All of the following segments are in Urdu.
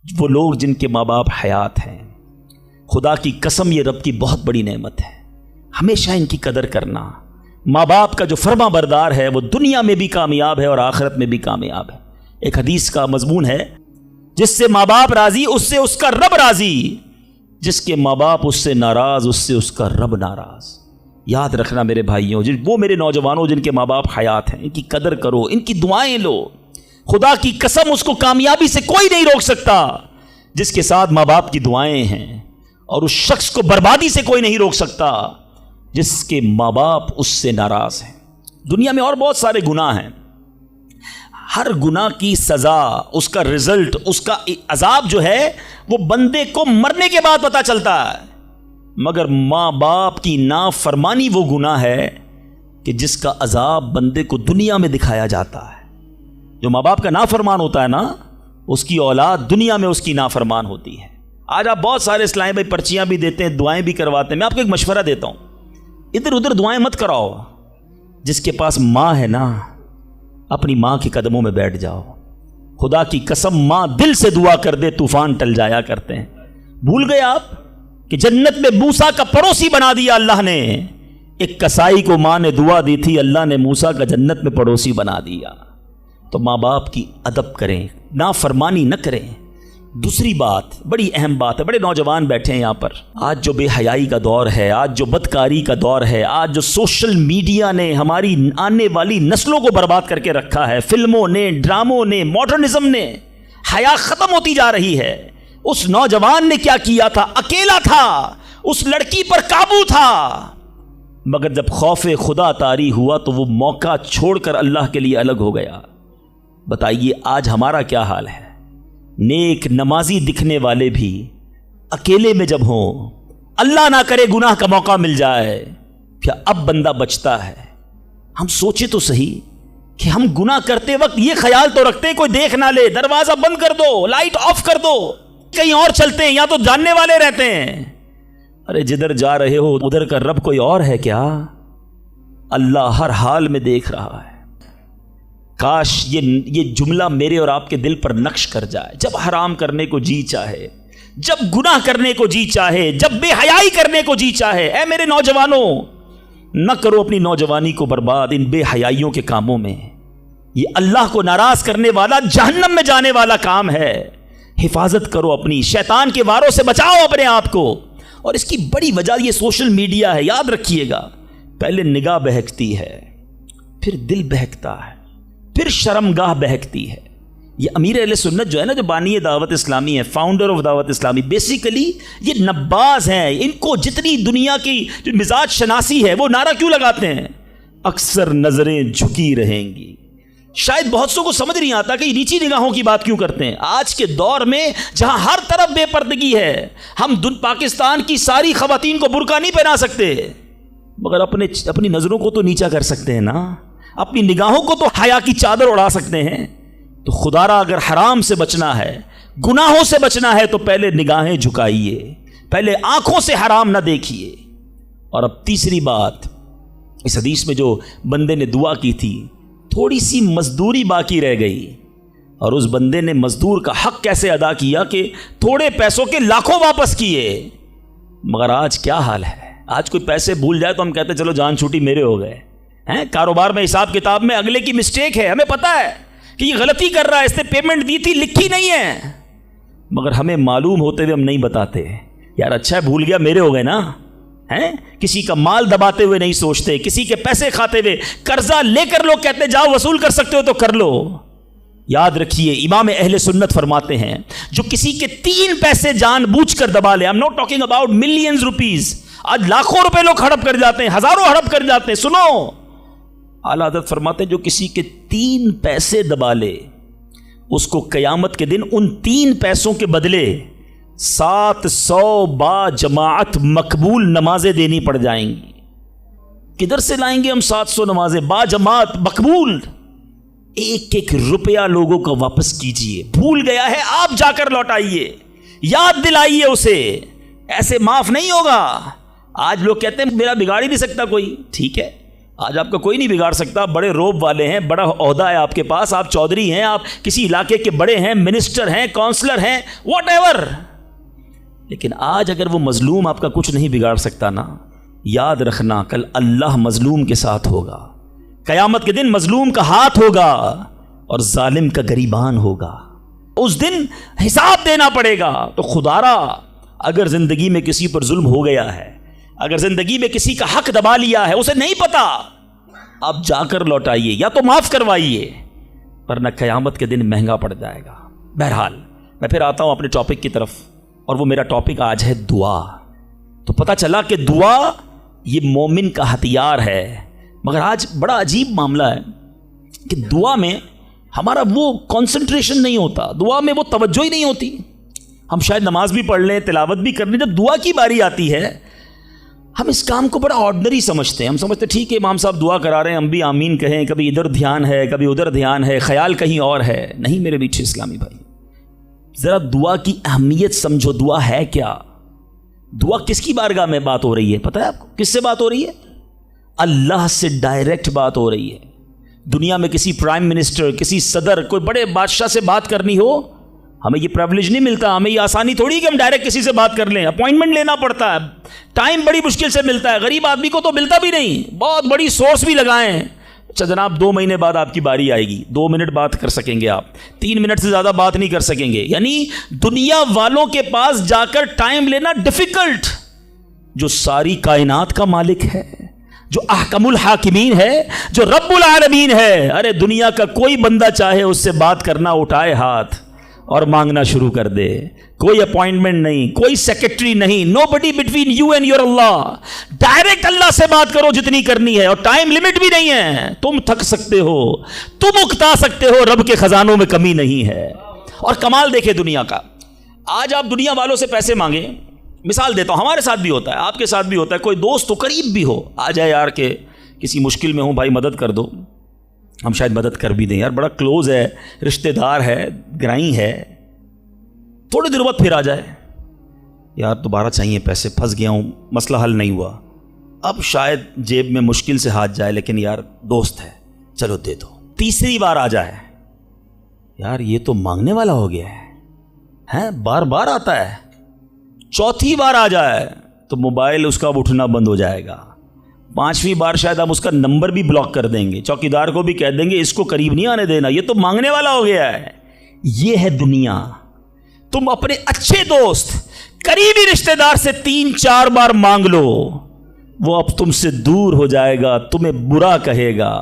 وہ لوگ جن کے ماں باپ حیات ہیں، خدا کی قسم یہ رب کی بہت بڑی نعمت ہے، ہمیشہ ان کی قدر کرنا۔ ماں باپ کا جو فرما بردار ہے وہ دنیا میں بھی کامیاب ہے اور آخرت میں بھی کامیاب ہے۔ ایک حدیث کا مضمون ہے، جس سے ماں باپ راضی اس سے اس کا رب راضی، جس کے ماں باپ اس سے ناراض اس سے اس کا رب ناراض۔ یاد رکھنا میرے بھائیوں، وہ میرے نوجوانوں جن کے ماں باپ حیات ہیں، ان کی قدر کرو، ان کی دعائیں لو۔ خدا کی قسم اس کو کامیابی سے کوئی نہیں روک سکتا جس کے ساتھ ماں باپ کی دعائیں ہیں، اور اس شخص کو بربادی سے کوئی نہیں روک سکتا جس کے ماں باپ اس سے ناراض ہیں۔ دنیا میں اور بہت سارے گناہ ہیں، ہر گناہ کی سزا، اس کا رزلٹ، اس کا عذاب جو ہے وہ بندے کو مرنے کے بعد پتہ چلتا ہے، مگر ماں باپ کی نافرمانی وہ گناہ ہے کہ جس کا عذاب بندے کو دنیا میں دکھایا جاتا ہے۔ جو ماں باپ کا نافرمان ہوتا ہے نا، اس کی اولاد دنیا میں اس کی نافرمان ہوتی ہے۔ آج آپ بہت سارے اسلام بھائی پرچیاں بھی دیتے ہیں، دعائیں بھی کرواتے ہیں۔ میں آپ کو ایک مشورہ دیتا ہوں، ادھر ادھر دعائیں مت کراؤ۔ جس کے پاس ماں ہے نا، اپنی ماں کے قدموں میں بیٹھ جاؤ۔ خدا کی قسم ماں دل سے دعا کر دے طوفان ٹل جایا کرتے ہیں۔ بھول گئے آپ کہ جنت میں موسیٰ کا پڑوسی بنا دیا اللہ نے؟ ایک کسائی کو ماں نے دعا دی تھی، اللہ نے موسیٰ کا جنت میں پڑوسی بنا دیا۔ تو ماں باپ کی ادب کریں، نافرمانی نہ کریں۔ دوسری بات، بڑی اہم بات ہے، بڑے نوجوان بیٹھے ہیں یہاں پر، آج جو بے حیائی کا دور ہے، آج جو بدکاری کا دور ہے، آج جو سوشل میڈیا نے ہماری آنے والی نسلوں کو برباد کر کے رکھا ہے، فلموں نے، ڈراموں نے، ماڈرنزم نے، حیا ختم ہوتی جا رہی ہے۔ اس نوجوان نے کیا کیا تھا؟ اکیلا تھا، اس لڑکی پر قابو تھا، مگر جب خوف خدا طاری ہوا تو وہ موقع چھوڑ کر اللہ کے لیے الگ ہو گیا۔ بتائیے آج ہمارا کیا حال ہے؟ نیک نمازی دکھنے والے بھی اکیلے میں جب ہوں، اللہ نہ کرے گناہ کا موقع مل جائے، کیا اب بندہ بچتا ہے؟ ہم سوچے تو صحیح کہ ہم گناہ کرتے وقت یہ خیال تو رکھتے ہیں کوئی دیکھ نہ لے، دروازہ بند کر دو، لائٹ آف کر دو، کہیں اور چلتے ہیں، یا تو جاننے والے رہتے ہیں۔ ارے جدھر جا رہے ہو ادھر کا رب کوئی اور ہے کیا؟ اللہ ہر حال میں دیکھ رہا ہے۔ کاش یہ جملہ میرے اور آپ کے دل پر نقش کر جائے۔ جب حرام کرنے کو جی چاہے، جب گناہ کرنے کو جی چاہے، جب بے حیائی کرنے کو جی چاہے، اے میرے نوجوانوں، نہ کرو اپنی نوجوانی کو برباد ان بے حیائیوں کے کاموں میں۔ یہ اللہ کو ناراض کرنے والا، جہنم میں جانے والا کام ہے۔ حفاظت کرو اپنی، شیطان کے واروں سے بچاؤ اپنے آپ کو۔ اور اس کی بڑی وجہ یہ سوشل میڈیا ہے، یاد رکھیے گا۔ پہلے نگاہ بہکتی ہے، پھر دل بہکتا ہے، پھر شرمگاہ بہکتی ہے۔ یہ امیر اہل سنت جو ہے نا، جو بانی دعوت اسلامی ہے، فاؤنڈر آف دعوت اسلامی، بیسیکلی یہ نباز ہیں۔ ان کو جتنی دنیا کی جو مزاج شناسی ہے وہ نعرہ کیوں لگاتے ہیں؟ اکثر نظریں جھکی رہیں گی۔ شاید بہت سو کو سمجھ نہیں آتا کہ یہ نیچی نگاہوں کی بات کیوں کرتے ہیں۔ آج کے دور میں جہاں ہر طرف بے پردگی ہے، ہم پاکستان کی ساری خواتین کو برقع نہیں پہنا سکتے، مگر اپنی نظروں کو تو نیچا کر سکتے ہیں نا، اپنی نگاہوں کو تو حیا کی چادر اڑا سکتے ہیں۔ تو خدا را اگر حرام سے بچنا ہے، گناہوں سے بچنا ہے، تو پہلے نگاہیں جھکائیے، پہلے آنکھوں سے حرام نہ دیکھیے۔ اور اب تیسری بات، اس حدیث میں جو بندے نے دعا کی تھی، تھوڑی سی مزدوری باقی رہ گئی، اور اس بندے نے مزدور کا حق کیسے ادا کیا کہ تھوڑے پیسوں کے لاکھوں واپس کیے۔ مگر آج کیا حال ہے؟ آج کوئی پیسے بھول جائے تو ہم کہتے چلو جان چھوٹی میرے ہو گئے ہیں۔ کاروبار میں حساب کتاب میں اگلے کی مسٹیک ہے، ہمیں پتہ ہے کہ یہ غلطی کر رہا ہے، اس نے پیمنٹ دی تھی لکھی نہیں ہے، مگر ہمیں معلوم ہوتے ہوئے ہم نہیں بتاتے۔ یار اچھا ہے بھول گیا، میرے ہو گئے نا، ہیں؟ کسی کا مال دباتے ہوئے نہیں سوچتے، کسی کے پیسے کھاتے ہوئے، قرضہ لے کر لوگ کہتے جاؤ وصول کر سکتے ہو تو کر لو۔ یاد رکھیے امام اہل سنت فرماتے ہیں، جو کسی کے 3 پیسے جان بوجھ کر دبا لے، I'm not talking about millions rupees، آج لاکھوں روپے لوگ ہڑپ کر جاتے ہیں، ہزاروں ہڑپ کر جاتے ہیں۔ سنو، اعلیٰ حضرت فرماتے ہیں جو کسی کے 3 پیسے دبا لے، اس کو قیامت کے دن ان 3 پیسوں کے بدلے 700 با جماعت مقبول نمازیں دینی پڑ جائیں گی۔ کدھر سے لائیں گے ہم 700 نمازیں با جماعت مقبول؟ ایک ایک روپیہ لوگوں کو واپس کیجئے، بھول گیا ہے آپ جا کر لوٹائیے، یاد دلائیے اسے، ایسے معاف نہیں ہوگا۔ آج لوگ کہتے ہیں میرا بگاڑ ہی نہیں سکتا کوئی، ٹھیک ہے، آج آپ کا کوئی نہیں بگاڑ سکتا. بڑے روب والے ہیں, بڑا عہدہ ہے آپ کے پاس, آپ چودھری ہیں, آپ کسی علاقے کے بڑے ہیں, منسٹر ہیں, کونسلر ہیں, واٹ ایور. لیکن آج اگر وہ مظلوم آپ کا کچھ نہیں بگاڑ سکتا نا, یاد رکھنا کل اللہ مظلوم کے ساتھ ہوگا. قیامت کے دن مظلوم کا ہاتھ ہوگا اور ظالم کا گریبان ہوگا. اس دن حساب دینا پڑے گا. تو خدا را اگر زندگی میں کسی پر ظلم ہو گیا ہے, اگر زندگی میں کسی کا حق دبا لیا ہے, اسے نہیں پتا, آپ جا کر لوٹائیے یا تو معاف کروائیے, ورنہ قیامت کے دن مہنگا پڑ جائے گا. بہرحال میں پھر آتا ہوں اپنے ٹاپک کی طرف, اور وہ میرا ٹاپک آج ہے دعا. تو پتہ چلا کہ دعا یہ مومن کا ہتھیار ہے. مگر آج بڑا عجیب معاملہ ہے کہ دعا میں ہمارا وہ کنسنٹریشن نہیں ہوتا, دعا میں وہ توجہ ہی نہیں ہوتی. ہم شاید نماز بھی پڑھ لیں, تلاوت بھی کر لیں, جب دعا کی باری آتی ہے ہم اس کام کو بڑا آرڈنری سمجھتے ہیں. ہم سمجھتے ہیں ٹھیک ہے امام صاحب دعا کرا رہے ہیں, ہم بھی آمین کہیں, کبھی ادھر دھیان ہے, کبھی ادھر دھیان ہے, خیال کہیں اور ہے. نہیں میرے میٹھے اسلامی بھائی, ذرا دعا کی اہمیت سمجھو. دعا ہے کیا؟ دعا کس کی بارگاہ میں بات ہو رہی ہے پتہ ہے آپ کو؟ کس سے بات ہو رہی ہے؟ اللہ سے ڈائریکٹ بات ہو رہی ہے. دنیا میں کسی پرائم منسٹر, کسی صدر, کوئی بڑے بادشاہ سے بات کرنی ہو, ہمیں یہ پریولیج نہیں ملتا, ہمیں یہ آسانی تھوڑی کہ ہم ڈائریکٹ کسی سے بات کر لیں. اپوائنٹمنٹ لینا پڑتا ہے, ٹائم بڑی مشکل سے ملتا ہے, غریب آدمی کو تو ملتا بھی نہیں. بہت بڑی سورس بھی لگائیں. اچھا جناب 2 مہینے بعد آپ کی باری آئے گی, 2 منٹ بات کر سکیں گے آپ, 3 منٹ سے زیادہ بات نہیں کر سکیں گے. یعنی دنیا والوں کے پاس جا کر ٹائم لینا ڈیفیکلٹ. جو ساری کائنات کا مالک ہے, جو احکم الحاکمین ہے, جو رب العالمین ہے, ارے دنیا کا کوئی بندہ چاہے اس سے بات کرنا, اٹھائے ہاتھ اور مانگنا شروع کر دے. کوئی اپوائنٹمنٹ نہیں, کوئی سیکرٹری نہیں, no buddy between you and your اللہ. ڈائریکٹ اللہ سے بات کرو جتنی کرنی ہے, اور ٹائم لمٹ بھی نہیں ہے. تم تھک سکتے ہو, تم اکتا سکتے ہو, رب کے خزانوں میں کمی نہیں ہے. اور کمال دیکھے دنیا کا, آج آپ دنیا والوں سے پیسے مانگیں, مثال دیتا ہوں, ہمارے ساتھ بھی ہوتا ہے, آپ کے ساتھ بھی ہوتا ہے, کوئی دوست تو قریب بھی ہو, آ جائے یار کہ کسی مشکل میں ہوں بھائی مدد کر دو, ہم شاید مدد کر بھی دیں, یار بڑا کلوز ہے, رشتہ دار ہے, گرائی ہے. تھوڑے دیر بعد پھر آ جائے, یار دوبارہ چاہیے پیسے, پھنس گیا ہوں, مسئلہ حل نہیں ہوا. اب شاید جیب میں مشکل سے ہاتھ جائے, لیکن یار دوست ہے, چلو دے دو. تیسری بار آ جائے, یار یہ تو مانگنے والا ہو گیا ہے, بار بار آتا ہے. چوتھی بار آ جائے تو موبائل اس کا اٹھنا بند ہو جائے گا. 5ویں بار شاید ہم اس کا نمبر بھی بلاک کر دیں گے, چوکیدار کو بھی کہہ دیں گے اس کو قریب نہیں آنے دینا, یہ تو مانگنے والا ہو گیا ہے. یہ ہے دنیا. تم اپنے اچھے دوست, قریبی رشتہ دار سے 3-4 بار مانگ لو, وہ اب تم سے دور ہو جائے گا, تمہیں برا کہے گا.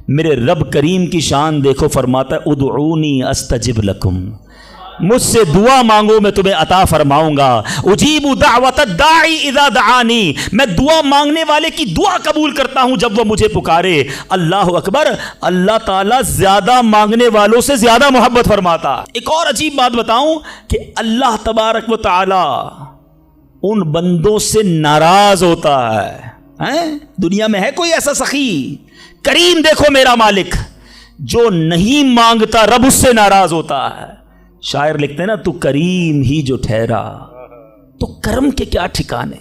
میرے رب کریم کی شان دیکھو, فرماتا ہے ادعونی استجب لکم, مجھ سے دعا مانگو میں تمہیں عطا فرماؤں گا. اجیب دعوت الداعی اذا دعانی, میں دعا مانگنے والے کی دعا قبول کرتا ہوں جب وہ مجھے پکارے. اللہ اکبر, اللہ تعالیٰ زیادہ مانگنے والوں سے زیادہ محبت فرماتا. ایک اور عجیب بات بتاؤں کہ اللہ تبارک و تعالی ان بندوں سے ناراض ہوتا ہے. دنیا میں ہے کوئی ایسا سخی کریم, دیکھو میرا مالک, جو نہیں مانگتا رب اس سے ناراض ہوتا ہے. شاعر لکھتے ہیں نا, تو کریم ہی جو ٹھہرا, تو کرم کے کیا ٹھکانے,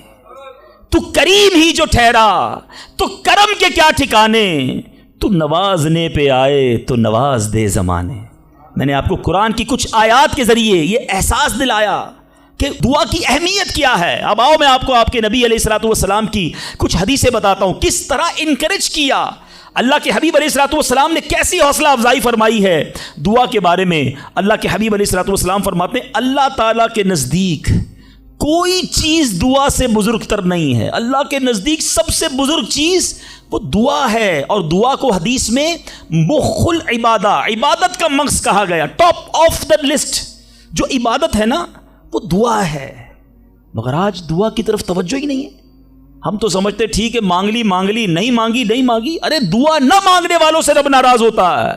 تو کریم ہی جو ٹھہرا, تو کرم کے کیا ٹھکانے, تو نوازنے پہ آئے تو نواز دے زمانے. میں نے آپ کو قرآن کی کچھ آیات کے ذریعے یہ احساس دلایا کہ دعا کی اہمیت کیا ہے. اب آؤ میں آپ کو آپ کے نبی علیہ الصلوۃ والسلام کی کچھ حدیثیں بتاتا ہوں, کس طرح انکریج کیا. اللہ کے حبیب علیہ الصلوۃ والسلام نے کیسی حوصلہ افزائی فرمائی ہے دعا کے بارے میں. اللہ کے حبیب علیہ الصلوۃ والسلام فرماتے ہیں اللہ تعالیٰ کے نزدیک کوئی چیز دعا سے بزرگ تر نہیں ہے. اللہ کے نزدیک سب سے بزرگ چیز وہ دعا ہے, اور دعا کو حدیث میں مخ العبادہ, عبادت کا مغز کہا گیا, ٹاپ آف دا لسٹ. جو عبادت ہے نا وہ دعا ہے, مگر آج دعا کی طرف توجہ ہی نہیں ہے. ہم تو سمجھتے ٹھیک ہے مانگ لی, نہیں مانگی. ارے دعا نہ مانگنے والوں سے رب ناراض ہوتا ہے,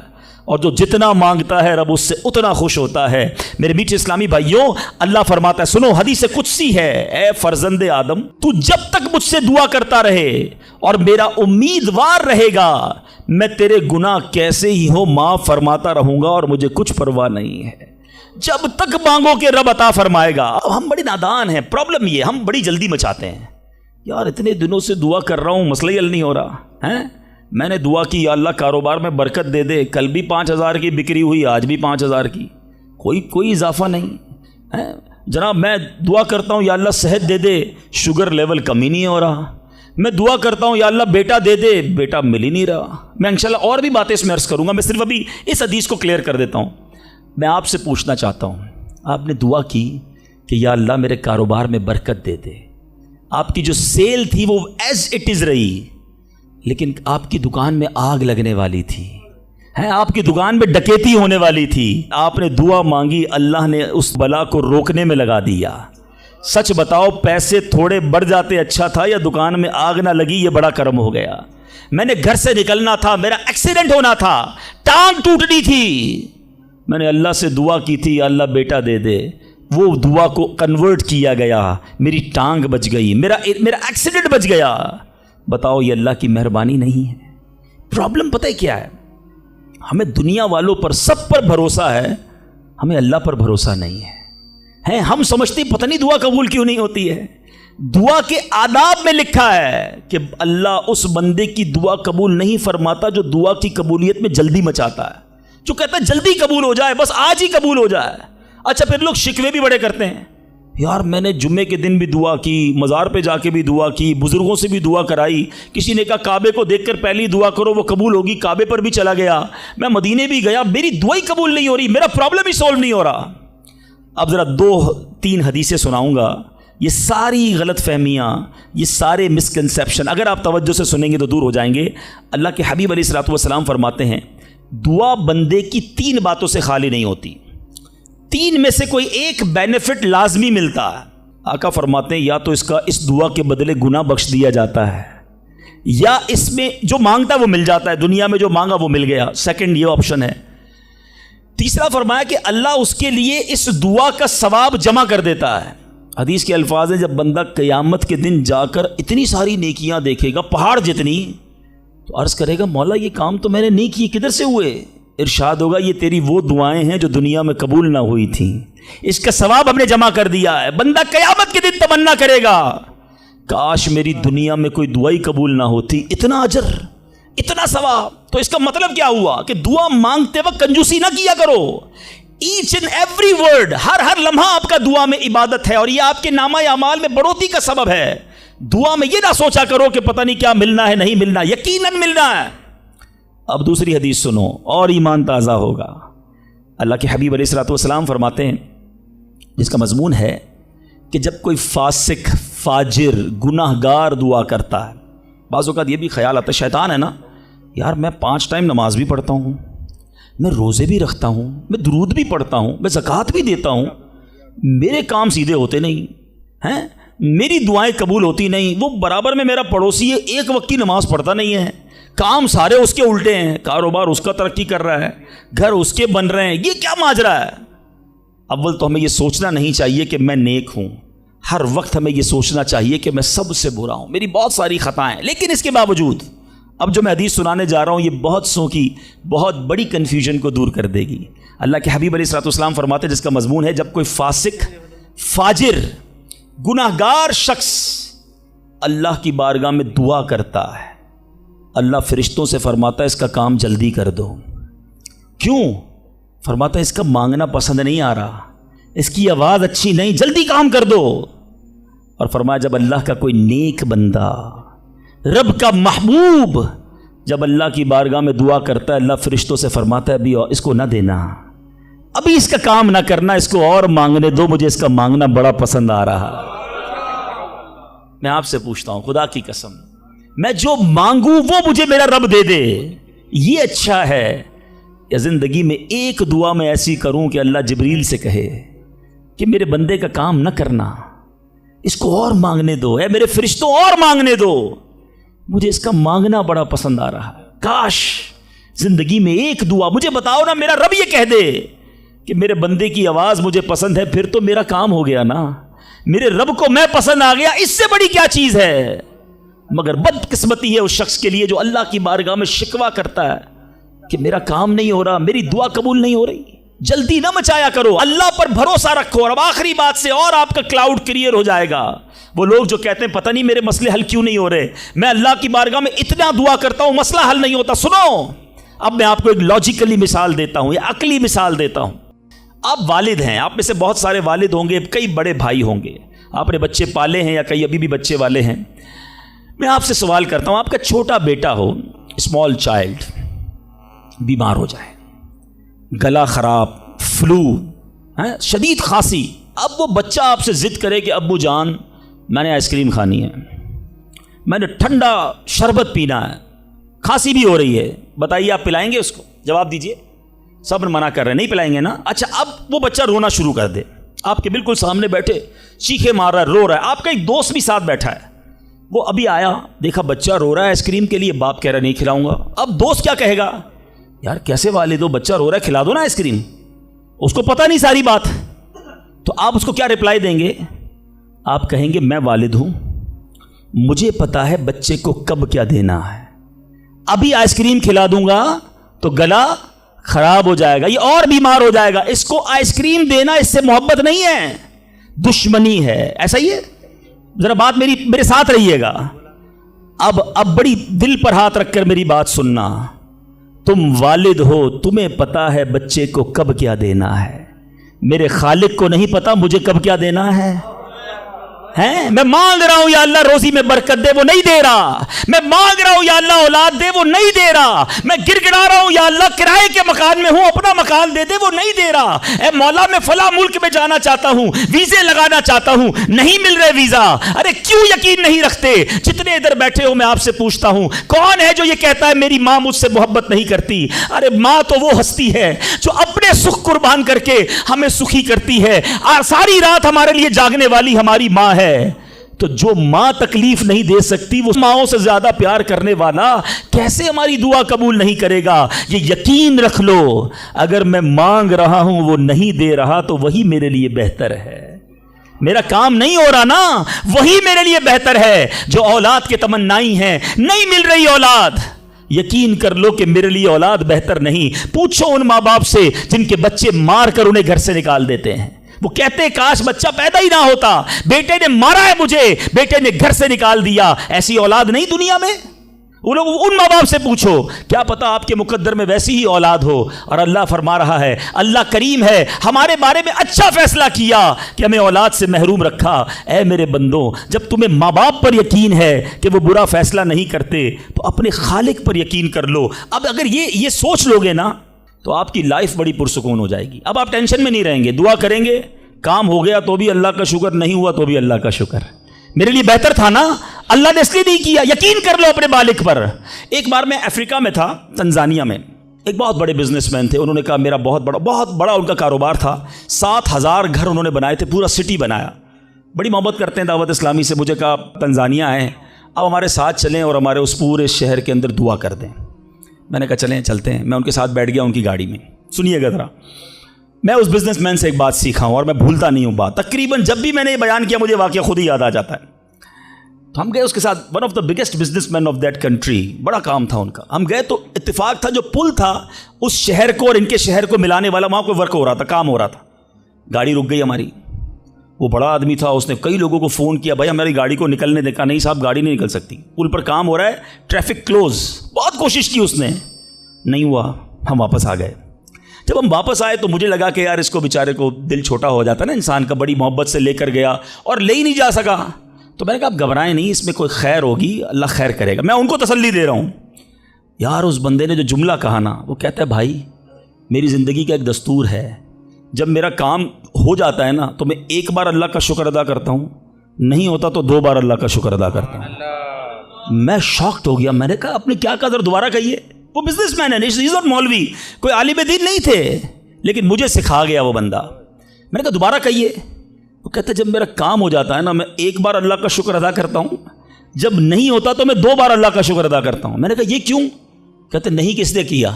اور جو جتنا مانگتا ہے رب اس سے اتنا خوش ہوتا ہے. میرے میٹھے اسلامی بھائیوں, اللہ فرماتا ہے, سنو حدیث قدسی ہے, اے فرزند آدم تو جب تک مجھ سے دعا کرتا رہے اور میرا امیدوار رہے گا, میں تیرے گناہ کیسے ہی ہو معاف فرماتا رہوں گا, اور مجھے کچھ پرواہ نہیں ہے. جب تک مانگو کہ رب عطا فرمائے گا. اب ہم بڑے نادان ہیں, پرابلم یہ ہم بڑی جلدی مچاتے ہیں. یار اتنے دنوں سے دعا کر رہا ہوں, مسئلہ ہی حل نہیں ہو رہا ہے, میں نے دعا کی یا اللہ کاروبار میں برکت دے دے، کل بھی 5,000 کی بکری ہوئی، آج بھی 5,000 کی، کوئی اضافہ نہیں ہے جناب۔ میں دعا کرتا ہوں یا اللہ صحت دے دے، شوگر لیول کم ہی نہیں ہو رہا۔ میں دعا کرتا ہوں یا اللہ بیٹا دے دے، بیٹا مل ہی نہیں رہا۔ میں انشاءاللہ اور بھی باتیں اس میں عرض کروں گا، میں صرف ابھی اس حدیث کو کلیئر کر دیتا ہوں۔ میں آپ سے پوچھنا چاہتا ہوں، آپ نے دعا کی کہ یا اللہ میرے کاروبار میں برکت دے دے، آپ کی جو سیل تھی وہ ایز اٹ از رہی، لیکن آپ کی دکان میں آگ لگنے والی تھی، آپ کی دکان میں ڈکیتی ہونے والی تھی، آپ نے دعا مانگی، اللہ نے اس بلا کو روکنے میں لگا دیا۔ سچ بتاؤ، پیسے تھوڑے بڑھ جاتے اچھا تھا، یا دکان میں آگ نہ لگی یہ بڑا کرم ہو گیا؟ میں نے گھر سے نکلنا تھا، میرا ایکسیڈنٹ ہونا تھا، ٹانگ ٹوٹنی تھی، میں نے اللہ سے دعا کی تھی اللہ بیٹا دے دے، وہ دعا کو کنورٹ کیا گیا، میری ٹانگ بچ گئی، میرا ایکسیڈنٹ بچ گیا۔ بتاؤ یہ اللہ کی مہربانی نہیں ہے؟ پرابلم پتہ ہے کیا ہے؟ ہمیں دنیا والوں پر سب پر بھروسہ ہے، ہمیں اللہ پر بھروسہ نہیں ہے۔ ہم سمجھتے پتہ نہیں دعا قبول کیوں نہیں ہوتی ہے۔ دعا کے آداب میں لکھا ہے کہ اللہ اس بندے کی دعا قبول نہیں فرماتا جو دعا کی قبولیت میں جلدی مچاتا ہے، جو کہتا ہے جلدی قبول ہو جائے، بس آج ہی قبول ہو جائے۔ اچھا پھر لوگ شکوے بھی بڑے کرتے ہیں، یار میں نے جمعے کے دن بھی دعا کی، مزار پہ جا کے بھی دعا کی، بزرگوں سے بھی دعا کرائی، کسی نے کہا کعبے کو دیکھ کر پہلی دعا کرو وہ قبول ہوگی، کعبے پر بھی چلا گیا، میں مدینے بھی گیا، میری دعا ہی قبول نہیں ہو رہی، میرا پرابلم ہی سولو نہیں ہو رہا۔ اب ذرا 2-3 حدیثیں سناؤں گا، یہ ساری غلط فہمیاں، یہ سارے مسکنسیپشن اگر آپ توجہ سے سنیں گے تو دور ہو جائیں گے۔ اللہ کے حبیب علیہ الصلوۃ والسلام فرماتے ہیں دعا بندے کی 3 باتوں سے خالی نہیں ہوتی، 3 میں سے کوئی ایک بینیفٹ لازمی ملتا ہے۔ آقا فرماتے ہیں یا تو اس دعا کے بدلے گناہ بخش دیا جاتا ہے، یا اس میں جو مانگتا ہے وہ مل جاتا ہے، دنیا میں جو مانگا وہ مل گیا، سیکنڈ یہ آپشن ہے۔ تیسرا فرمایا کہ اللہ اس کے لیے اس دعا کا ثواب جمع کر دیتا ہے۔ حدیث کے الفاظ ہیں جب بندہ قیامت کے دن جا کر اتنی ساری نیکیاں دیکھے گا، پہاڑ جتنی، تو عرض کرے گا مولا یہ کام تو میں نے نہیں کیے، کدھر سے ہوئے؟ ارشاد ہوگا یہ تیری وہ دعائیں ہیں جو دنیا میں قبول نہ ہوئی تھیں، اس کا ثواب ہم نے جمع کر دیا ہے۔ بندہ قیامت کے دن تمنا کرے گا کاش میری دنیا میں کوئی دعائی قبول نہ ہوتی، اتنا اجر، اتنا ثواب۔ تو اس کا مطلب کیا ہوا کہ دعا مانگتے وقت کنجوسی نہ کیا کرو، ایچ اینڈ ایوری ورڈ، ہر لمحہ آپ کا دعا میں عبادت ہے، اور یہ آپ کے نامہ اعمال میں بڑھوتری کا سبب ہے۔ دعا میں یہ نہ سوچا کرو کہ پتہ نہیں کیا ملنا ہے، نہیں ملنا، یقیناً ملنا ہے۔ اب دوسری حدیث سنو اور ایمان تازہ ہوگا۔ اللہ کے حبیب علیہ الصلوۃ والسلام فرماتے ہیں جس کا مضمون ہے کہ جب کوئی فاسق، فاجر، گناہ گار دعا کرتا ہے، بعض اوقات یہ بھی خیال آتا ہے شیطان ہے نا، یار میں 5 ٹائم نماز بھی پڑھتا ہوں، میں روزے بھی رکھتا ہوں، میں درود بھی پڑھتا ہوں، میں زکوٰۃ بھی دیتا ہوں، میرے کام سیدھے ہوتے نہیں ہیں، میری دعائیں قبول ہوتی نہیں، وہ برابر میں میرا پڑوسی ہے، ایک وقت کی نماز پڑھتا نہیں ہے، کام سارے اس کے الٹے ہیں، کاروبار اس کا ترقی کر رہا ہے، گھر اس کے بن رہے ہیں، یہ کیا ماجرا ہے؟ اول تو ہمیں یہ سوچنا نہیں چاہیے کہ میں نیک ہوں، ہر وقت ہمیں یہ سوچنا چاہیے کہ میں سب سے برا ہوں، میری بہت ساری خطائیں، لیکن اس کے باوجود اب جو میں حدیث سنانے جا رہا ہوں یہ بہت سو کی بہت بڑی کنفیوژن کو دور کر دے گی۔ اللہ کے حبیب علیہ الصلوۃ والسلام فرماتے ہیں جس کا مضمون ہے جب کوئی فاسق، فاجر، گناہ گار شخص اللہ کی بارگاہ میں دعا کرتا ہے، اللہ فرشتوں سے فرماتا ہے اس کا کام جلدی کر دو۔ کیوں؟ فرماتا ہے اس کا مانگنا پسند نہیں آ رہا، اس کی آواز اچھی نہیں، جلدی کام کر دو۔ اور فرمایا جب اللہ کا کوئی نیک بندہ، رب کا محبوب جب اللہ کی بارگاہ میں دعا کرتا ہے، اللہ فرشتوں سے فرماتا ہے ابھی اس کو نہ دینا، ابھی اس کا کام نہ کرنا، اس کو اور مانگنے دو، مجھے اس کا مانگنا بڑا پسند آ رہا۔ میں آپ سے پوچھتا ہوں خدا کی قسم، میں جو مانگوں وہ مجھے میرا رب دے دے، یہ اچھا ہے یا زندگی میں ایک دعا میں ایسی کروں کہ اللہ جبریل سے کہے کہ میرے بندے کا کام نہ کرنا، اس کو اور مانگنے دو، اے میرے فرشتوں اور مانگنے دو، مجھے اس کا مانگنا بڑا پسند آ رہا ہے۔ کاش زندگی میں ایک دعا، مجھے بتاؤ نا، میرا رب یہ کہہ دے کہ میرے بندے کی آواز مجھے پسند ہے، پھر تو میرا کام ہو گیا نا، میرے رب کو میں پسند آ گیا، اس سے بڑی کیا چیز ہے؟ مگر بدقسمتی ہے اس شخص کے لیے جو اللہ کی بارگاہ میں شکوہ کرتا ہے کہ میرا کام نہیں ہو رہا، میری دعا قبول نہیں ہو رہی۔ جلدی نہ مچایا کرو, اللہ پر بھروسہ رکھو. اور اب آخری بات سے اور آپ کا کلاؤڈ کلیئر ہو جائے گا. وہ لوگ جو کہتے ہیں پتہ نہیں میرے مسئلے حل کیوں نہیں ہو رہے, میں اللہ کی بارگاہ میں اتنا دعا کرتا ہوں مسئلہ حل نہیں ہوتا. سنو, اب میں آپ کو ایک لاجیکلی مثال دیتا ہوں, یا عقلی مثال دیتا ہوں. آپ والد ہیں, آپ میں سے بہت سارے والد ہوں گے, کئی بڑے بھائی ہوں گے, آپ نے بچے پالے ہیں یا کئی ابھی بھی بچے والے ہیں. میں آپ سے سوال کرتا ہوں, آپ کا چھوٹا بیٹا ہو, اسمال چائلڈ, بیمار ہو جائے, گلا خراب, فلو, شدید کھانسی. اب وہ بچہ آپ سے ضد کرے کہ ابو جان میں نے آئس کریم کھانی ہے, میں نے ٹھنڈا شربت پینا ہے, کھانسی بھی ہو رہی ہے, بتائیے آپ پلائیں گے اس کو؟ جواب دیجئے. سب منع کر رہے ہیں, نہیں پلائیں گے نا. اچھا, اب وہ بچہ رونا شروع کر دے, آپ کے بالکل سامنے بیٹھے چیخے مار رہا ہے, رو رہا ہے. آپ کا ایک دوست بھی ساتھ بیٹھا ہے, وہ ابھی آیا, دیکھا بچہ رو رہا ہے آئس کریم کے لیے, باپ کہہ رہا نہیں کھلاؤں گا. اب دوست کیا کہے گا, یار کیسے والد ہو, بچہ رو رہا ہے کھلا دو نا آئس کریم. اس کو پتہ نہیں ساری بات. تو آپ اس کو کیا رپلائی دیں گے؟ آپ کہیں گے میں والد ہوں, مجھے پتا ہے بچے کو کب کیا دینا ہے, ابھی آئس کریم کھلا دوں گا تو گلا خراب ہو جائے گا, یہ اور بیمار ہو جائے گا. اس کو آئس کریم دینا اس سے محبت نہیں ہے, دشمنی ہے. ایسا ہی ہے, ذرا بات میرے ساتھ رہیے گا. اب بڑی دل پر ہاتھ رکھ کر میری بات سننا. تم والد ہو, تمہیں پتا ہے بچے کو کب کیا دینا ہے, میرے خالق کو نہیں پتا مجھے کب کیا دینا ہے. میں مانگ رہا ہوں یا اللہ روزی میں برکت دے, وہ نہیں دے رہا. میں مانگ رہا ہوں یا اللہ اولاد دے, وہ نہیں دے رہا. میں گر گڑا رہا ہوں یا اللہ کرائے کے مکان میں ہوں, اپنا مکان دے دے, وہ نہیں دے رہا. اے مولا میں فلاں ملک میں جانا چاہتا ہوں, ویزے لگانا چاہتا ہوں, نہیں مل رہے ویزا. ارے کیوں یقین نہیں رکھتے؟ جتنے ادھر بیٹھے ہو میں آپ سے پوچھتا ہوں, کون ہے جو یہ کہتا ہے میری ماں مجھ سے محبت نہیں کرتی؟ ارے ماں تو وہ ہستی ہے جو اپنے سکھ قربان کر کے ہمیں سکھی کرتی ہے, ساری رات ہمارے لیے جاگنے والی ہماری ماں ہے. تو جو ماں تکلیف نہیں دے سکتی, وہ ماؤں سے زیادہ پیار کرنے والا کیسے ہماری دعا قبول نہیں کرے گا؟ یہ یقین رکھ لو, اگر میں مانگ رہا ہوں وہ نہیں دے رہا تو وہی میرے لیے بہتر ہے. میرا کام نہیں ہو رہا نا, وہی میرے لیے بہتر ہے. جو اولاد کے تمنائی ہیں, نہیں مل رہی اولاد, یقین کر لو کہ میرے لیے اولاد بہتر نہیں. پوچھو ان ماں باپ سے جن کے بچے مار کر انہیں گھر سے نکال دیتے ہیں. وہ کہتے کاش بچہ پیدا ہی نہ ہوتا, بیٹے نے مارا ہے مجھے, بیٹے نے گھر سے نکال دیا. ایسی اولاد نہیں دنیا میں. ان ماں باپ سے پوچھو, کیا پتا آپ کے مقدر میں ویسی ہی اولاد ہو. اور اللہ فرما رہا ہے, اللہ کریم ہے, ہمارے بارے میں اچھا فیصلہ کیا کہ ہمیں اولاد سے محروم رکھا. اے میرے بندوں, جب تمہیں ماں باپ پر یقین ہے کہ وہ برا فیصلہ نہیں کرتے, تو اپنے خالق پر یقین کر لو. اب اگر یہ سوچ لو گے نا, تو آپ کی لائف بڑی پرسکون ہو جائے گی. اب آپ ٹینشن میں نہیں رہیں گے, دعا کریں گے, کام ہو گیا تو بھی اللہ کا شکر, نہیں ہوا تو بھی اللہ کا شکر, میرے لیے بہتر تھا نا, اللہ نے اس لیے نہیں کیا. یقین کر لو اپنے مالک پر. ایک بار میں افریقہ میں تھا, تنزانیہ میں. ایک بہت بڑے بزنس مین تھے, انہوں نے کہا میرا بہت بڑا ان کا کاروبار تھا. 7,000 گھر انہوں نے بنائے تھے, پورا سٹی بنایا. بڑی محبت کرتے ہیں دعوت اسلامی سے. مجھے کہا تنزانیہ آئے, اب ہمارے ساتھ چلیں اور ہمارے اس پورے شہر کے اندر دعا کر دیں. میں نے کہا چلیں چلتے ہیں. میں ان کے ساتھ بیٹھ گیا ان کی گاڑی میں. سنیے گا ذرا, میں اس بزنس مین سے ایک بات سیکھا ہوں اور میں بھولتا نہیں ہوں بات. تقریباً جب بھی میں نے یہ بیان کیا مجھے واقعہ خود ہی یاد آ جاتا ہے. تو ہم گئے اس کے ساتھ, one of the biggest business man of that country, بڑا کام تھا ان کا. ہم گئے تو اتفاق تھا جو پل تھا اس شہر کو اور ان کے شہر کو ملانے والا, وہاں کوئی ورک ہو رہا تھا, کام ہو رہا تھا. گاڑی رک گئی ہماری. وہ بڑا آدمی تھا, اس نے کئی لوگوں کو فون کیا, بھائی ہماری گاڑی کو نکلنے دے. کہا نہیں صاحب گاڑی نہیں نکل سکتی, پل پر کام ہو رہا ہے, ٹریفک کلوز. بہت کوشش کی اس نے, نہیں ہوا. ہم واپس آ گئے. جب ہم واپس آئے تو مجھے لگا کہ یار اس کو بیچارے کو دل چھوٹا ہو جاتا ہے نا انسان کا, بڑی محبت سے لے کر گیا اور لے ہی نہیں جا سکا. تو میں نے کہا آپ گھبرائیں نہیں, اس میں کوئی خیر ہوگی, اللہ خیر کرے گا. میں ان کو تسلی دے رہا ہوں. یار اس بندے نے جو جملہ کہا نا, وہ کہتا ہے بھائی میری زندگی کا ایک دستور ہے, جب میرا کام ہو جاتا ہے نا تو میں ایک بار اللہ کا شکر ادا کرتا ہوں, نہیں ہوتا تو 2 بار اللہ کا شکر ادا کرتا ہوں. میں شاکڈ ہو گیا. میں نے کہا آپ نے کیا کہا, ذرا دوبارہ کہیے. وہ بزنس مین ہے, ناٹ مولوی, کوئی عالم دین نہیں تھے, لیکن مجھے سکھا گیا وہ بندہ. میں نے کہا دوبارہ کہیے. وہ کہتا ہے جب میرا کام ہو جاتا ہے نا میں 1 بار اللہ کا شکر ادا کرتا ہوں, جب نہیں ہوتا تو میں 2 بار اللہ کا شکر ادا کرتا ہوں. میں نے کہا یہ کیوں؟ کہتے نہیں کس نے کیا,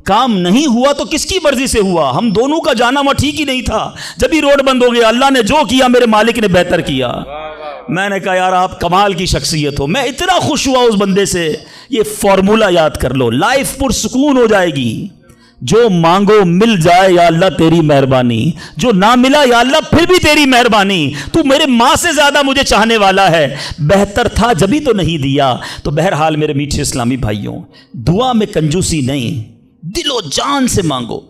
کام نہیں ہوا تو کس کی مرضی سے ہوا, ہم دونوں کا جانا وہاں ٹھیک ہی نہیں تھا. جب ہی روڈ بند ہو گیا, اللہ نے جو کیا میرے مالک نے بہتر کیا. میں نے کہا یار آپ کمال کی شخصیت ہو. میں اتنا خوش ہوا اس بندے سے. یہ فارمولہ یاد کر لو, لائف پرسکون ہو جائے گی. جو مانگو مل جائے یا اللہ تیری مہربانی، جو نہ ملا یا اللہ پھر بھی تیری مہربانی، تو میرے ماں سے زیادہ مجھے چاہنے والا ہے، بہتر تھا جبھی تو نہیں دیا۔ تو بہرحال میرے میٹھے اسلامی بھائیوں، دعا میں کنجوسی نہیں، دل و جان سے مانگو،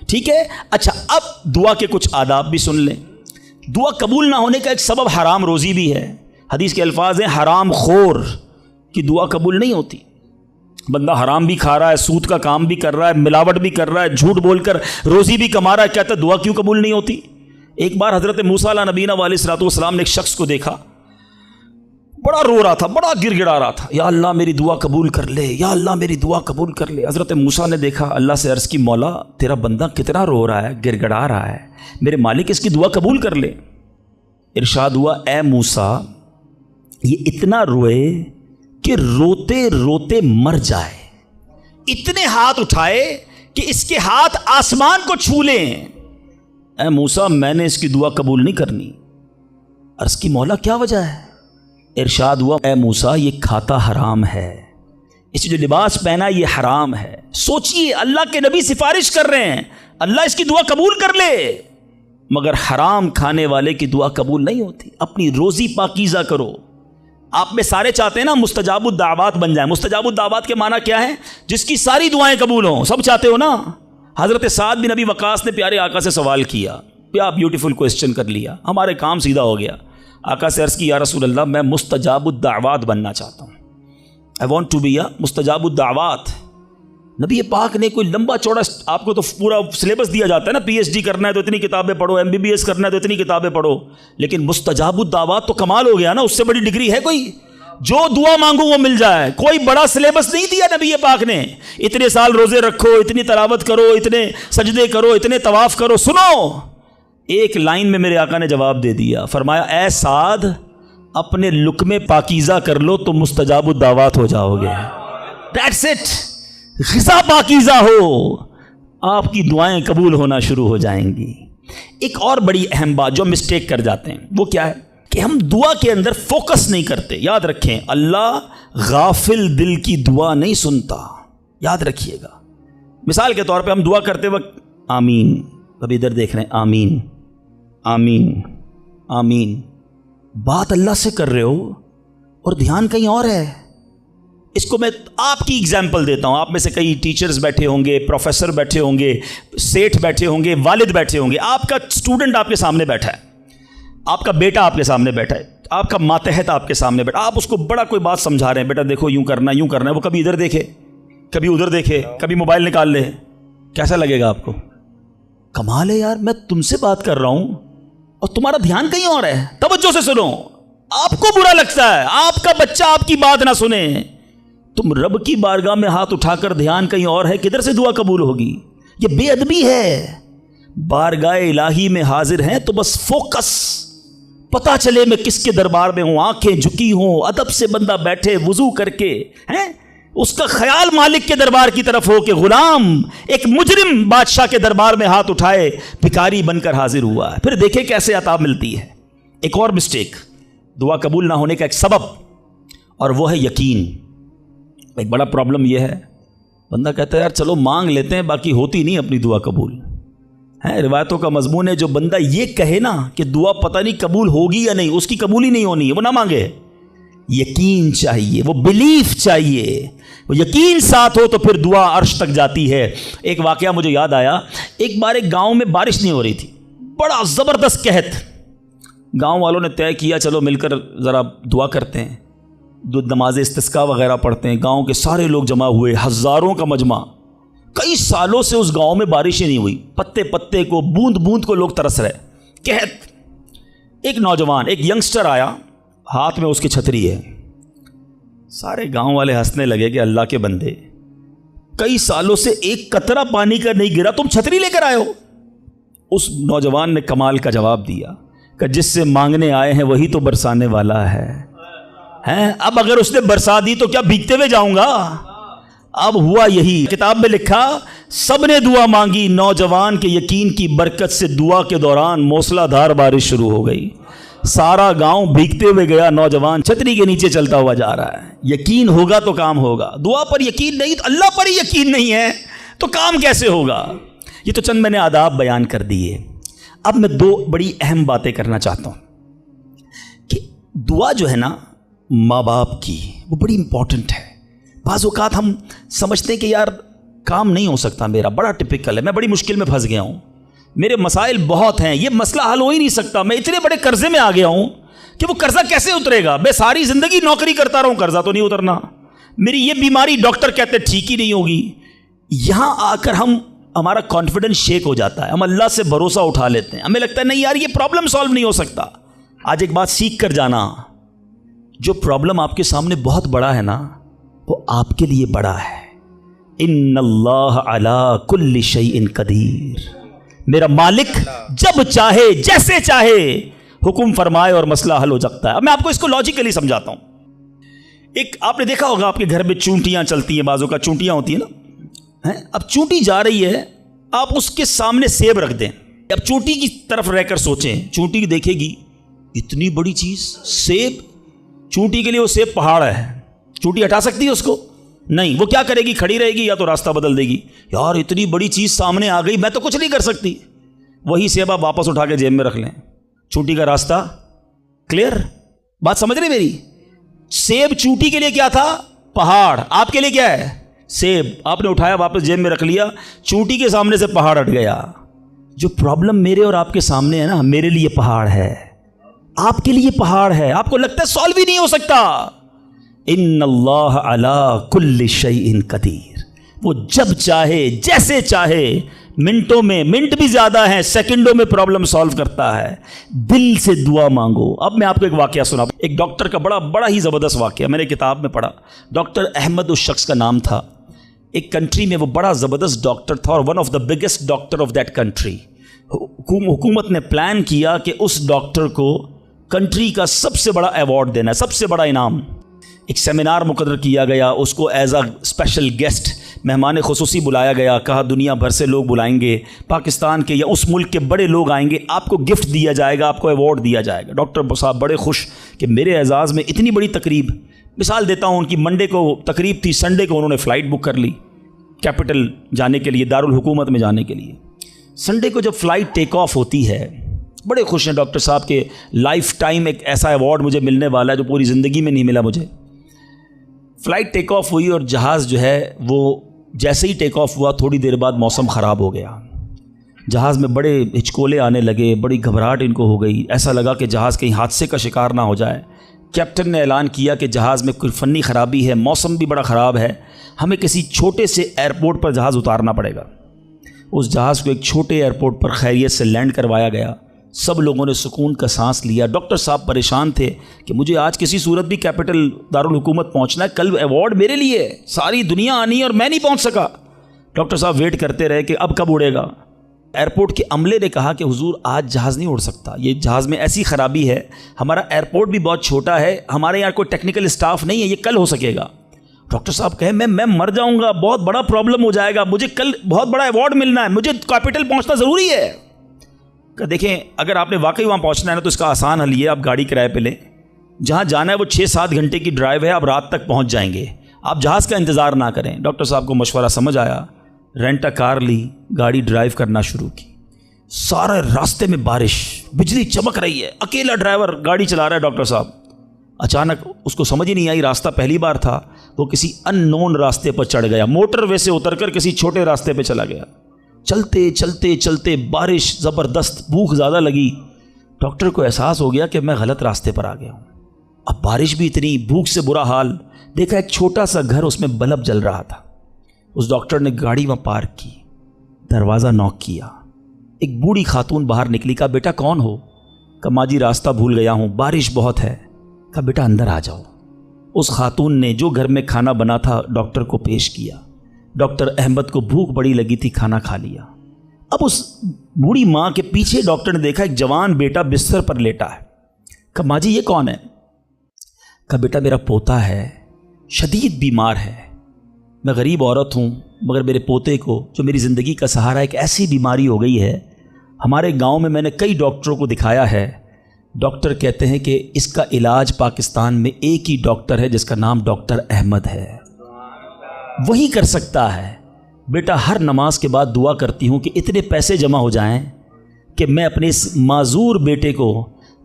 ٹھیک ہے؟ اچھا، اب دعا کے کچھ آداب بھی سن لیں۔ دعا قبول نہ ہونے کا ایک سبب حرام روزی بھی ہے۔ حدیث کے الفاظ ہیں حرام خور کی دعا قبول نہیں ہوتی۔ بندہ حرام بھی کھا رہا ہے، سود کا کام بھی کر رہا ہے، ملاوٹ بھی کر رہا ہے، جھوٹ بول کر روزی بھی کما رہا ہے، کہتا ہے دعا کیوں قبول نہیں ہوتی؟ ایک بار حضرت موسیٰ علیہ نبینا علیہ الصلوۃ والسلام نے ایک شخص کو دیکھا، بڑا رو رہا تھا، بڑا گر گڑا رہا تھا، یا اللہ میری دعا قبول کر لے، یا اللہ میری دعا قبول کر لے۔ حضرت موسیٰ نے دیکھا، اللہ سے عرض کی مولا تیرا بندہ کتنا رو رہا ہے، گر گڑا رہا ہے، میرے مالک اس کی دعا قبول کر لے۔ ارشاد ہوا، اے موسیٰ یہ اتنا روئے کہ روتے روتے مر جائے، اتنے ہاتھ اٹھائے کہ اس کے ہاتھ آسمان کو چھو لیں۔ اے موسیٰ میں نے اس کی دعا قبول نہیں کرنی۔ عرض کی مولا کیا وجہ ہے؟ ارشاد ہوا، اے موسیٰ یہ کھاتا حرام ہے، اس جو لباس پہنا یہ حرام ہے۔ سوچئے اللہ کے نبی سفارش کر رہے ہیں اللہ اس کی دعا قبول کر لے، مگر حرام کھانے والے کی دعا قبول نہیں ہوتی۔ اپنی روزی پاکیزہ کرو۔ آپ میں سارے چاہتے ہیں نا مستجاب الدعوات بن جائیں۔ مستجاب الدعوات کے معنی کیا ہے؟ جس کی ساری دعائیں قبول ہوں، سب چاہتے ہو نا؟ حضرت سعد بن ابی وقاص نے پیارے آقا سے سوال کیا، کیا بیوٹیفل کویسچن کر لیا، ہمارے کام سیدھا ہو گیا۔ آقا سے عرض کی، یا رسول اللہ میں مستجاب الدعوات بننا چاہتا ہوں، I want to be a مستجاب الدعوات۔ نبی پاک نے کوئی لمبا چوڑا، آپ کو تو پورا سلیبس دیا جاتا ہے نا، پی ایچ ڈی کرنا ہے تو اتنی کتابیں پڑھو، ایم بی بی ایس کرنا ہے تو اتنی کتابیں پڑھو، لیکن مستجاب الدعوات تو کمال ہو گیا نا، اس سے بڑی ڈگری ہے کوئی؟ جو دعا مانگو وہ مل جائے۔ کوئی بڑا سلیبس نہیں دیا نبی پاک نے، اتنے سال روزے رکھو، اتنی تلاوت کرو، اتنے سجدے کرو، اتنے طواف کرو۔ سنو، ایک لائن میں میرے آقا نے جواب دے دیا، فرمایا اے سعد اپنے لقمے پاکیزہ کر لو تو مستجاب الدعوات ہو جاؤ گے۔ That's it۔ غذا پاکیزہ ہو، آپ کی دعائیں قبول ہونا شروع ہو جائیں گی۔ ایک اور بڑی اہم بات جو مسٹیک کر جاتے ہیں وہ کیا ہے کہ ہم دعا کے اندر فوکس نہیں کرتے۔ یاد رکھیں، اللہ غافل دل کی دعا نہیں سنتا، یاد رکھیے گا۔ مثال کے طور پہ ہم دعا کرتے وقت آمین، ابھی ادھر دیکھ رہے ہیں، آمین آمین آمین، بات اللہ سے کر رہے ہو اور دھیان کہیں اور ہے۔ اس کو میں آپ کی اگزامپل دیتا ہوں۔ آپ میں سے کئی ٹیچرز بیٹھے ہوں گے، پروفیسر بیٹھے ہوں گے، سیٹھ بیٹھے ہوں گے، والد بیٹھے ہوں گے۔ آپ کا اسٹوڈنٹ آپ کے سامنے بیٹھا ہے، آپ کا بیٹا آپ کے سامنے بیٹھا ہے، آپ کا ماتحت آپ کے سامنے بیٹھا، آپ اس کو بڑا کوئی بات سمجھا رہے ہیں، بیٹا دیکھو یوں کرنا یوں کرنا ہے۔ وہ کبھی ادھر دیکھے، کبھی ادھر دیکھے، کبھی موبائل نکال لے، کیسا لگے گا آپ کو؟ کمال ہے یار، میں تم سے بات کر رہا ہوں اور تمہارا دھیان کہیں اور ہے، توجہ سے سنو۔ آپ کو برا لگتا ہے آپ کا بچہ آپ کی بات نہ سنے، تم رب کی بارگاہ میں ہاتھ اٹھا کر دھیان کہیں اور ہے، کدھر سے دعا قبول ہوگی؟ یہ بے ادبی ہے۔ بارگاہ الہی میں حاضر ہیں تو بس فوکس، پتہ چلے میں کس کے دربار میں ہوں، آنکھیں جھکی ہوں، ادب سے بندہ بیٹھے وضو کر کے، ہیں اس کا خیال مالک کے دربار کی طرف ہو کہ غلام ایک مجرم بادشاہ کے دربار میں ہاتھ اٹھائے بھکاری بن کر حاضر ہوا ہے۔ پھر دیکھیں کیسے عطا ملتی ہے۔ ایک اور مسٹیک دعا قبول نہ ہونے کا ایک سبب، اور وہ ہے یقین۔ ایک بڑا پرابلم یہ ہے، بندہ کہتا ہے یار چلو مانگ لیتے ہیں، باقی ہوتی نہیں اپنی دعا قبول ہے۔ روایتوں کا مضمون ہے جو بندہ یہ کہے نا کہ دعا پتہ نہیں قبول ہوگی یا نہیں، اس کی قبول ہی نہیں ہونی ہے، وہ نہ مانگے۔ یقین چاہیے، وہ بلیف چاہیے، وہ یقین ساتھ ہو تو پھر دعا عرش تک جاتی ہے۔ ایک واقعہ مجھے یاد آیا، ایک بار ایک گاؤں میں بارش نہیں ہو رہی تھی، بڑا زبردست قحط۔ گاؤں والوں نے طے کیا چلو مل کر ذرا دعا کرتے ہیں، نماز استسقاء وغیرہ پڑھتے ہیں۔ گاؤں کے سارے لوگ جمع ہوئے، ہزاروں کا مجمع۔ کئی سالوں سے اس گاؤں میں بارش ہی نہیں ہوئی، پتے پتے کو، بوند بوند کو لوگ ترس رہے، قحط۔ ایک نوجوان، ایک ینگسٹر آیا، ہاتھ میں اس کی چھتری ہے۔ سارے گاؤں والے ہنسنے لگے کہ اللہ کے بندے، کئی سالوں سے ایک قطرہ پانی کا نہیں گرا، تم چھتری لے کر آئے ہو۔ اس نوجوان نے کمال کا جواب دیا کہ جس سے مانگنے آئے ہیں وہی تو برسانے والا ہے۔ اب اگر اس نے برسا دی تو کیا بھیگتے ہوئے جاؤں گا؟ اب ہوا یہی، کتاب میں لکھا سب نے دعا مانگی، نوجوان کے یقین کی برکت سے دعا کے دوران موسلا دھار بارش شروع ہو گئی، سارا گاؤں بھیگتے ہوئے گیا، نوجوان چھتری کے نیچے چلتا ہوا جا رہا ہے۔ یقین ہوگا تو کام ہوگا، دعا پر یقین نہیں، اللہ پر ہی یقین نہیں ہے تو کام کیسے ہوگا؟ یہ تو چند میں نے آداب بیان کر دیے. اب میں دو بڑی اہم باتیں کرنا چاہتا ہوں کہ دعا جو ہے نا ماں باپ کی وہ بڑی امپورٹنٹ ہے. بعض اوقات ہم سمجھتے ہیں کہ یار کام نہیں ہو سکتا میرا، بڑا ٹپیکل ہے، میں بڑی مشکل میں پھنس گیا ہوں، میرے مسائل بہت ہیں، یہ مسئلہ حل ہو ہی نہیں سکتا، میں اتنے بڑے قرضے میں آ گیا ہوں کہ وہ قرضہ کیسے اترے گا، میں ساری زندگی نوکری کرتا رہا ہوں قرضہ تو نہیں اترنا، میری یہ بیماری ڈاکٹر کہتے ٹھیک ہی نہیں ہوگی. یہاں آ کر ہمارا کانفیڈنس شیک ہو جاتا ہے، ہم اللہ سے بھروسہ اٹھا لیتے ہیں، ہمیں لگتا ہے نہیں یار یہ پرابلم سالو نہیں ہو سکتا. آج ایک بات سیکھ کر جانا، جو پرابلم آپ کے سامنے بہت بڑا ہے نا وہ آپ کے لیے بڑا ہے. ان اللہ علی کل شیء قدیر، میرا مالک جب چاہے جیسے چاہے حکم فرمائے اور مسئلہ حل ہو سکتا ہے. اب میں آپ کو اس کو لاجیکلی سمجھاتا ہوں. ایک آپ نے دیکھا ہوگا آپ کے گھر میں چونٹیاں چلتی ہیں، بازوں کا چونٹیاں ہوتی ہیں نا، اب چونٹی جا رہی ہے، آپ اس کے سامنے سیب رکھ دیں، اب چونٹی کی طرف رہ کر سوچیں، چونٹی دیکھے گی اتنی بڑی چیز سیب، چونٹی کے لیے وہ سیب پہاڑ ہے، چونٹی ہٹا سکتی ہے اس کو؟ نہیں. وہ کیا کرے گی؟ کھڑی رہے گی یا تو راستہ بدل دے گی، یار اتنی بڑی چیز سامنے آ گئی میں تو کچھ نہیں کر سکتی. وہی سیب آپ واپس اٹھا کے جیب میں رکھ لیں، چونٹی کا راستہ کلیئر. بات سمجھ رہے میری؟ سیب چونٹی کے لیے کیا تھا؟ پہاڑ. آپ کے لیے کیا ہے؟ سیب. آپ نے اٹھایا واپس جیب میں رکھ لیا، چونٹی کے سامنے سے پہاڑ ہٹ گیا. جو پرابلم میرے اور آپ کے سامنے ہے نا میرے لیے پہاڑ ہے، آپ کے لیے پہاڑ ہے، آپ کو لگتا ہے سالو ہی نہیں ہو سکتا. ان اللہ علی کل شیء قدیر، وہ جب چاہے جیسے چاہے، منٹوں میں، منٹ بھی زیادہ ہیں، سیکنڈوں میں پرابلم سالو کرتا ہے. دل سے دعا مانگو. اب میں آپ کو ایک واقعہ سنا، ایک ڈاکٹر کا بڑا ہی زبردست واقعہ میں نے کتاب میں پڑھا. ڈاکٹر احمد اس شخص کا نام تھا. ایک کنٹری میں وہ بڑا زبردست ڈاکٹر تھا اور one of the biggest doctor of that country. حکومت نے پلان کیا کہ اس ڈاکٹر کو کنٹری کا سب سے بڑا ایوارڈ دینا ہے، سب سے بڑا انعام. ایک سیمینار مقرر کیا گیا، اس کو ایز اے اسپیشل گیسٹ مہمان خصوصی بلایا گیا. کہا دنیا بھر سے لوگ بلائیں گے، پاکستان کے یا اس ملک کے بڑے لوگ آئیں گے، آپ کو گفٹ دیا جائے گا، آپ کو ایوارڈ دیا جائے گا. ڈاکٹر صاحب بڑے خوش کہ میرے اعزاز میں اتنی بڑی تقریب. مثال دیتا ہوں، ان کی منڈے کو تقریب تھی، سنڈے کو انہوں نے فلائٹ بک کر لی کیپٹل جانے کے لیے، دارالحکومت میں جانے کے لیے. سنڈے کو جب فلائٹ ٹیک آف ہوتی ہے، بڑے خوش ہیں ڈاکٹر صاحب کے لائف ٹائم ایک ایسا ایوارڈ مجھے ملنے والا ہے جو پوری زندگی میں نہیں ملا مجھے. فلائٹ ٹیک آف ہوئی اور جہاز جو ہے وہ جیسے ہی ٹیک آف ہوا تھوڑی دیر بعد موسم خراب ہو گیا. جہاز میں بڑے ہچکولے آنے لگے، بڑی گھبراہٹ ان کو ہو گئی، ایسا لگا کہ جہاز کہیں حادثے کا شکار نہ ہو جائے. کیپٹن نے اعلان کیا کہ جہاز میں کوئی فنی خرابی ہے، موسم بھی بڑا خراب ہے، ہمیں کسی چھوٹے سے ایئرپورٹ پر جہاز اتارنا پڑے گا. اس جہاز کو ایک چھوٹے ایئرپورٹ پر خیریت سے لینڈ کروایا گیا. سب لوگوں نے سکون کا سانس لیا. ڈاکٹر صاحب پریشان تھے کہ مجھے آج کسی صورت بھی کیپٹل دارالحکومت پہنچنا ہے، کل ایوارڈ میرے لیے ہے، ساری دنیا آنی ہے اور میں نہیں پہنچ سکا. ڈاکٹر صاحب ویٹ کرتے رہے کہ اب کب اڑے گا. ایئرپورٹ کے عملے نے کہا کہ حضور آج جہاز نہیں اڑ سکتا، یہ جہاز میں ایسی خرابی ہے، ہمارا ایئرپورٹ بھی بہت چھوٹا ہے، ہمارے یہاں کوئی ٹیکنیکل اسٹاف نہیں ہے، یہ کل ہو سکے گا. ڈاکٹر صاحب کہے میں مر جاؤں گا، بہت بڑا پرابلم ہو جائے گا، مجھے کل بہت بڑا ایوارڈ ملنا ہے، مجھے کیپٹل پہنچنا ضروری ہے. کہ دیکھیں اگر آپ نے واقعی وہاں پہنچنا ہے نا تو اس کا آسان حل یہ، آپ گاڑی کرائے پہ لیں، جہاں جانا ہے وہ 6-7 گھنٹے کی ڈرائیو ہے، آپ رات تک پہنچ جائیں گے، آپ جہاز کا انتظار نہ کریں. ڈاکٹر صاحب کو مشورہ سمجھ آیا، رینٹ کار لی، گاڑی ڈرائیو کرنا شروع کی. سارے راستے میں بارش، بجلی چمک رہی ہے، اکیلا ڈرائیور گاڑی چلا رہا ہے. ڈاکٹر صاحب اچانک اس کو سمجھ ہی نہیں آئی، راستہ پہلی بار تھا، وہ کسی ان نون راستے پر چڑھ گیا، موٹر وے سے اتر کر کسی چھوٹے راستے پہ چلا گیا. چلتے چلتے چلتے بارش زبردست، بھوک زیادہ لگی. ڈاکٹر کو احساس ہو گیا کہ میں غلط راستے پر آ گیا ہوں. اب بارش بھی اتنی، بھوک سے برا حال. دیکھا ایک چھوٹا سا گھر، اس میں بلب جل رہا تھا. اس ڈاکٹر نے گاڑی وہاں پارک کی، دروازہ نوک کیا. ایک بوڑھی خاتون باہر نکلی. کہا بیٹا کون ہو؟ کہا ماں جی راستہ بھول گیا ہوں، بارش بہت ہے. کہا بیٹا اندر آ جاؤ. اس خاتون نے جو گھر میں کھانا بنا تھا ڈاکٹر کو پیش کیا. ڈاکٹر احمد کو بھوک بڑی لگی تھی، کھانا کھا لیا. اب اس بوڑھی ماں کے پیچھے ڈاکٹر نے دیکھا ایک جوان بیٹا بستر پر لیٹا ہے. کہا ماں جی یہ کون ہے؟ کہا بیٹا میرا پوتا ہے، شدید بیمار ہے، میں غریب عورت ہوں مگر میرے پوتے کو جو میری زندگی کا سہارا، ایک ایسی بیماری ہو گئی ہے، ہمارے گاؤں میں نے کئی ڈاکٹروں کو دکھایا ہے، ڈاکٹر کہتے ہیں کہ اس کا علاج پاکستان میں ایک ہی ڈاکٹر ہے جس کا نام ڈاکٹر احمد ہے، وہی کر سکتا ہے. بیٹا ہر نماز کے بعد دعا کرتی ہوں کہ اتنے پیسے جمع ہو جائیں کہ میں اپنے اس معذور بیٹے کو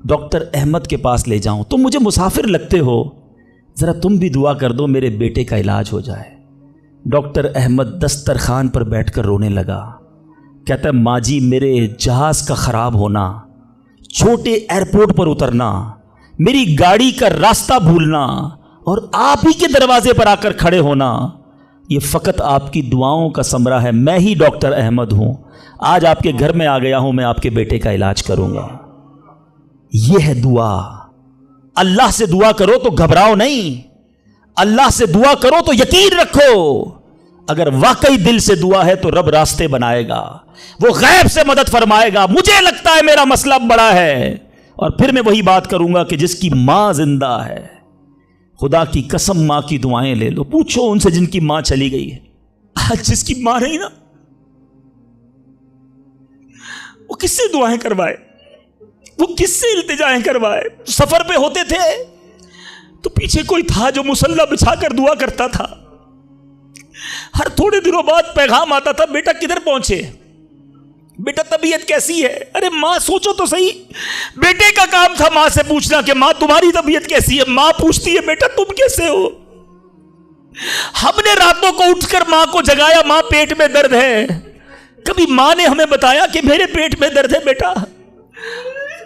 ڈاکٹر احمد کے پاس لے جاؤں. تم مجھے مسافر لگتے ہو, ذرا تم بھی دعا کر دو میرے بیٹے کا علاج ہو جائے. ڈاکٹر احمد دسترخوان پر بیٹھ کر رونے لگا. کہتا ہے ماں جی میرے جہاز کا خراب ہونا, چھوٹے ایئرپورٹ پر اترنا, میری گاڑی کا راستہ بھولنا اور آپ ہی کے دروازے پر آ کر کھڑے ہونا, یہ فقط آپ کی دعاؤں کا ثمرہ ہے. میں ہی ڈاکٹر احمد ہوں, آج آپ کے گھر میں آ گیا ہوں, میں آپ کے بیٹے کا علاج کروں گا. یہ ہے دعا. اللہ سے دعا کرو تو گھبراؤ نہیں, اللہ سے دعا کرو تو یقین رکھو اگر واقعی دل سے دعا ہے تو رب راستے بنائے گا, وہ غیب سے مدد فرمائے گا. مجھے لگتا ہے میرا مسئلہ بڑا ہے, اور پھر میں وہی بات کروں گا کہ جس کی ماں زندہ ہے, خدا کی قسم ماں کی دعائیں لے لو. پوچھو ان سے جن کی ماں چلی گئی ہے. آج جس کی ماں نہیں نا, وہ کس سے دعائیں کروائے, وہ کس سے التجائیں کروائے. سفر پہ ہوتے تھے تو پیچھے کوئی تھا جو مصلی بچھا کر دعا کرتا تھا. ہر تھوڑے دنوں بعد پیغام آتا تھا بیٹا کدھر پہنچے, بیٹا طبیعت کیسی ہے. ارے ماں سوچو تو صحیح, بیٹے کا کام تھا ماں سے پوچھنا کہ ماں تمہاری طبیعت کیسی ہے. ماں پوچھتی ہے بیٹا تم کیسے ہو. ہم نے راتوں کو اٹھ کر ماں کو جگایا, ماں پیٹ میں درد ہے. کبھی ماں نے ہمیں بتایا کہ میرے پیٹ میں درد ہے. بیٹا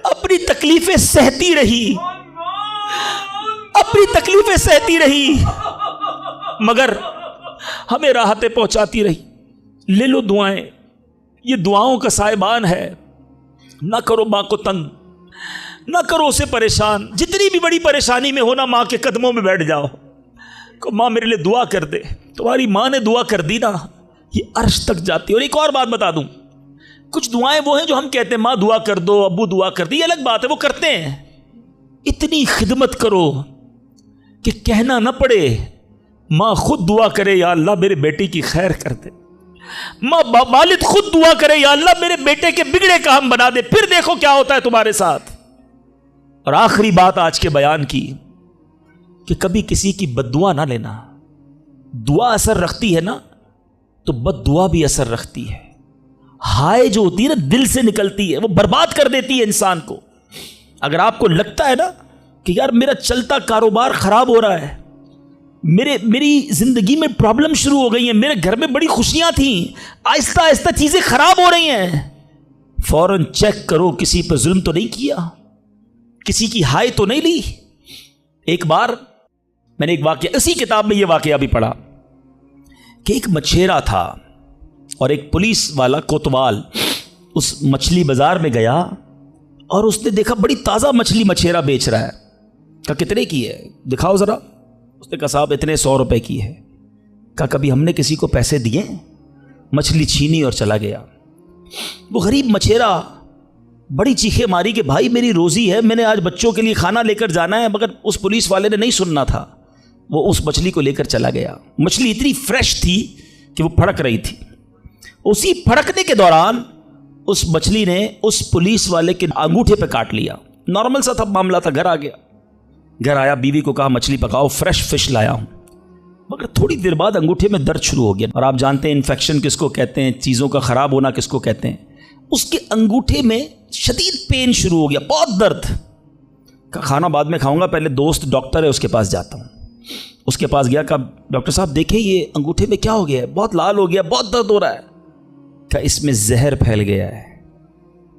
اپنی تکلیفیں سہتی رہی, اپنی تکلیفیں سہتی رہی, مگر ہمیں راحتیں پہنچاتی رہی. لے لو دعائیں, یہ دعاؤں کا سائبان ہے. نہ کرو ماں کو تنگ, نہ کرو اسے پریشان. جتنی بھی بڑی پریشانی میں ہونا ماں کے قدموں میں بیٹھ جاؤ, کہ ماں میرے لیے دعا کر دے. تمہاری ماں نے دعا کر دی نا, یہ عرش تک جاتی ہے. اور ایک اور بات بتا دوں, کچھ دعائیں وہ ہیں جو ہم کہتے ہیں ماں دعا کر دو, ابو دعا کر دی, یہ الگ بات ہے, وہ کرتے ہیں. اتنی خدمت کرو کہ کہنا نہ پڑے, ماں خود دعا کرے یا اللہ میرے بیٹی کی خیر کر دے. ماں والد خود دعا کرے یا اللہ میرے بیٹے کے بگڑے کام بنا دے. پھر دیکھو کیا ہوتا ہے تمہارے ساتھ. اور آخری بات آج کے بیان کی کہ کبھی کسی کی بد دعا نہ لینا. دعا اثر رکھتی ہے نا تو بد دعا بھی اثر رکھتی ہے. ہائے جو ہوتی ہے نا دل سے نکلتی ہے, وہ برباد کر دیتی ہے انسان کو. اگر آپ کو لگتا ہے نا کہ یار میرا چلتا کاروبار خراب ہو رہا ہے, میری زندگی میں پرابلم شروع ہو گئی ہیں, میرے گھر میں بڑی خوشیاں تھیں, آہستہ آہستہ چیزیں خراب ہو رہی ہیں, فوراً چیک کرو کسی پہ ظلم تو نہیں کیا, کسی کی ہائے تو نہیں لی. ایک بار میں نے ایک واقعہ, اسی کتاب میں یہ واقعہ بھی پڑھا کہ ایک مچھیرا تھا اور ایک پولیس والا کوتوال اس مچھلی بازار میں گیا اور اس نے دیکھا بڑی تازہ مچھلی مچھیرا بیچ رہا ہے. کہا کتنے کی ہے دکھاؤ ذرا. اس نے کہا صاحب اتنے 100 روپے کی ہے. کہا کبھی ہم نے کسی کو پیسے دیے؟ مچھلی چھینی اور چلا گیا. وہ غریب مچھیرا بڑی چیخیں ماری کہ بھائی میری روزی ہے, میں نے آج بچوں کے لیے کھانا لے کر جانا ہے. مگر اس پولیس والے نے نہیں سننا تھا, وہ اس مچھلی کو لے کر چلا گیا. مچھلی اتنی فریش تھی کہ وہ پھڑک رہی تھی. اسی پھڑکنے کے دوران اس مچھلی نے اس پولیس والے کے انگوٹھے پہ کاٹ لیا. نارمل سا تھا معاملہ تھا. گھر آ گیا, گھر آیا, بیوی کو کہا مچھلی پکاؤ, فریش فش لایا ہوں. مگر تھوڑی دیر بعد انگوٹھے میں درد شروع ہو گیا. اور آپ جانتے ہیں انفیکشن کس کو کہتے ہیں, چیزوں کا خراب ہونا کس کو کہتے ہیں. اس کے انگوٹھے میں شدید پین شروع ہو گیا, بہت درد. کھانا بعد میں کھاؤں گا, پہلے دوست ڈاکٹر ہے اس کے پاس جاتا ہوں. اس کے پاس گیا, کہا ڈاکٹر صاحب دیکھیں یہ انگوٹھے میں کیا ہو گیا ہے, بہت لال ہو گیا, بہت درد ہو رہا ہے. کہا اس میں زہر پھیل گیا ہے.